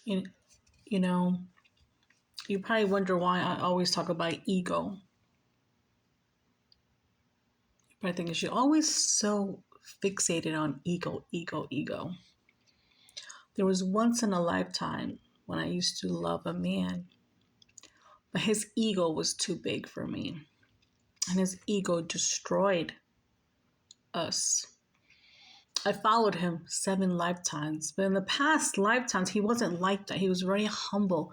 You, you know, you probably wonder why I always talk about ego. But I think she's always so fixated on ego, ego, ego. There was once in a lifetime when I used to love a man, but his ego was too big for me. And his ego destroyed us. I followed him 7 lifetimes, but in the past lifetimes, he wasn't like that. He was very humble.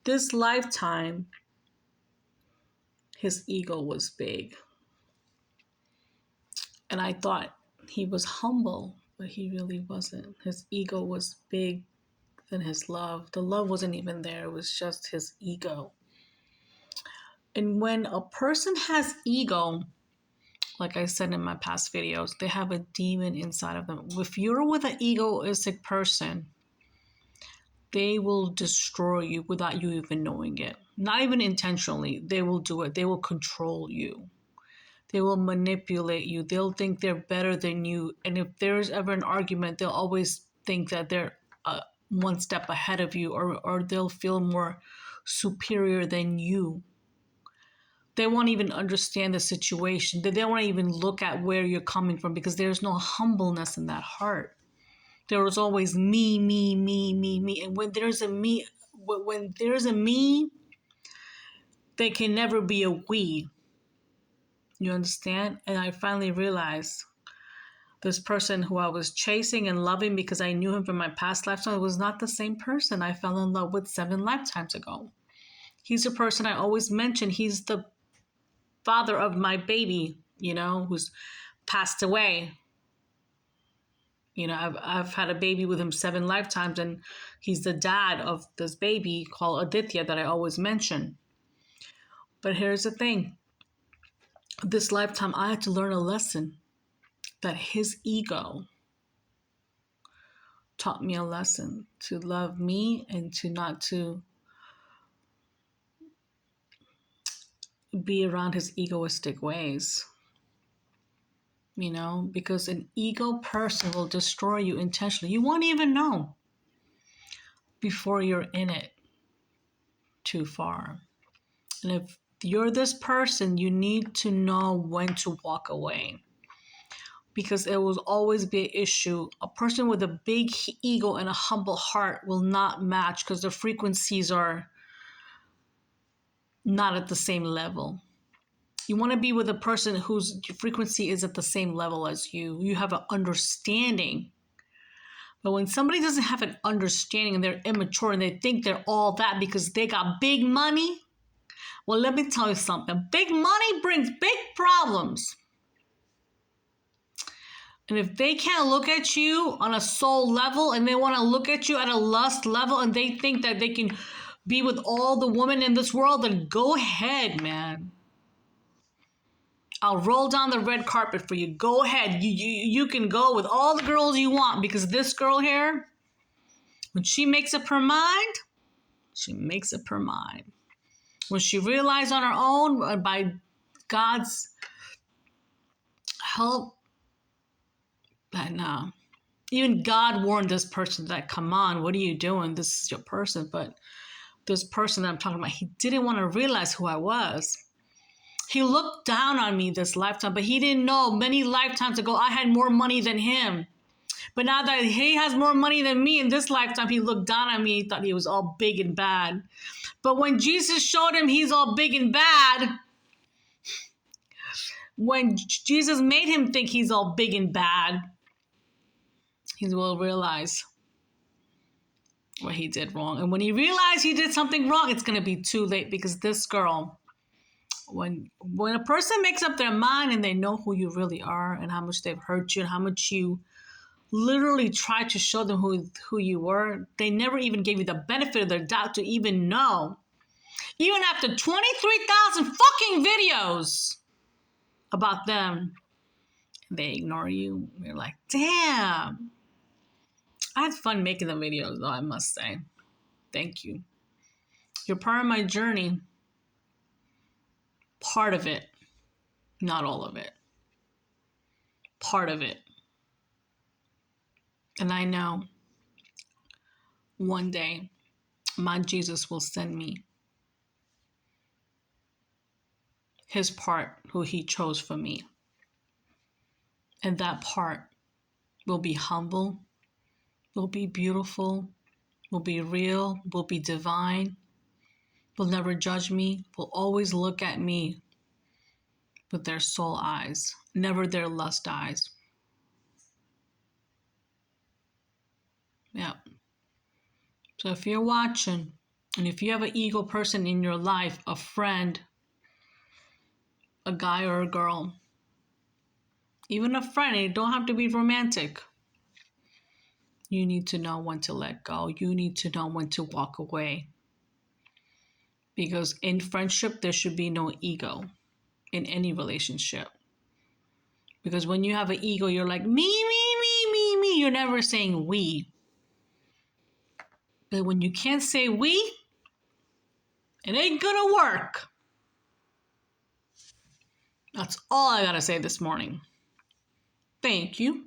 This lifetime, his ego was big. And I thought he was humble, but he really wasn't. His ego was big than his love. The love wasn't even there, it was just his ego. And when a person has ego, like I said in my past videos, they have a demon inside of them. If you're with an egoistic person, they will destroy you without you even knowing it. Not even intentionally. They will do it. They will control you. They will manipulate you. They'll think they're better than you. And if there's ever an argument, they'll always think that they're one step ahead of you, or they'll feel more superior than you. They won't even understand the situation. They won't even look at where you're coming from because there's no humbleness in that heart. There was always me, me, me, me, me. And when there's a me, there can never be a we. You understand? And I finally realized this person who I was chasing and loving because I knew him from my past lifetime was not the same person I fell in love with 7 lifetimes ago. He's a person I always mention. He's the father of my baby, who's passed away. I've had a baby with him 7 lifetimes, and he's the dad of this baby called Aditya that I always mention. But here's the thing. This lifetime, I had to learn a lesson that his ego taught me a lesson to love me and to not to be around his egoistic ways. Because an ego person will destroy you intentionally. You won't even know before you're in it too far. And if you're this person, you need to know when to walk away. Because it will always be an issue. A person with a big ego and a humble heart will not match because the frequencies are not at the same level. You want to be with a person whose frequency is at the same level as you. You have an understanding. But when somebody doesn't have an understanding and they're immature and they think they're all that because they got big money, well, let me tell you something. Big money brings big problems. And if they can't look at you on a soul level and they want to look at you at a lust level and they think that they can be with all the women in this world, then go ahead, man. I'll roll down the red carpet for you. Go ahead. You can go with all the girls you want because this girl here, when she makes up her mind, she makes up her mind. When she realized on her own, by God's help, that no. Even God warned this person that, come on, what are you doing? This is your person. But this person that I'm talking about, he didn't want to realize who I was. He looked down on me this lifetime, but he didn't know many lifetimes ago I had more money than him. But now that he has more money than me in this lifetime, he looked down on me. He thought he was all big and bad. But when Jesus showed him he's all big and bad, when Jesus made him think he's all big and bad, he will realize what he did wrong. And when he realized he did something wrong, it's going to be too late because this girl, when a person makes up their mind and they know who you really are and how much they've hurt you and how much you literally tried to show them who you were, they never even gave you the benefit of their doubt to even know. Even after 23,000 fucking videos about them, they ignore you. You're like, damn. I had fun making the videos, though, I must say. Thank you. You're part of my journey. Part of it. Not all of it. Part of it. And I know one day my Jesus will send me his part, who he chose for me. And that part will be humble, will be beautiful, will be real, will be divine, will never judge me, will always look at me with their soul eyes, never their lust eyes. Yeah. So if you're watching, and if you have an ego person in your life, a friend, a guy or a girl, even a friend, it don't have to be romantic. You need to know when to let go. You need to know when to walk away. Because in friendship, there should be no ego in any relationship. Because when you have an ego, you're like, me. You're never saying we. But when you can't say we, it ain't gonna work. That's all I gotta say this morning. Thank you.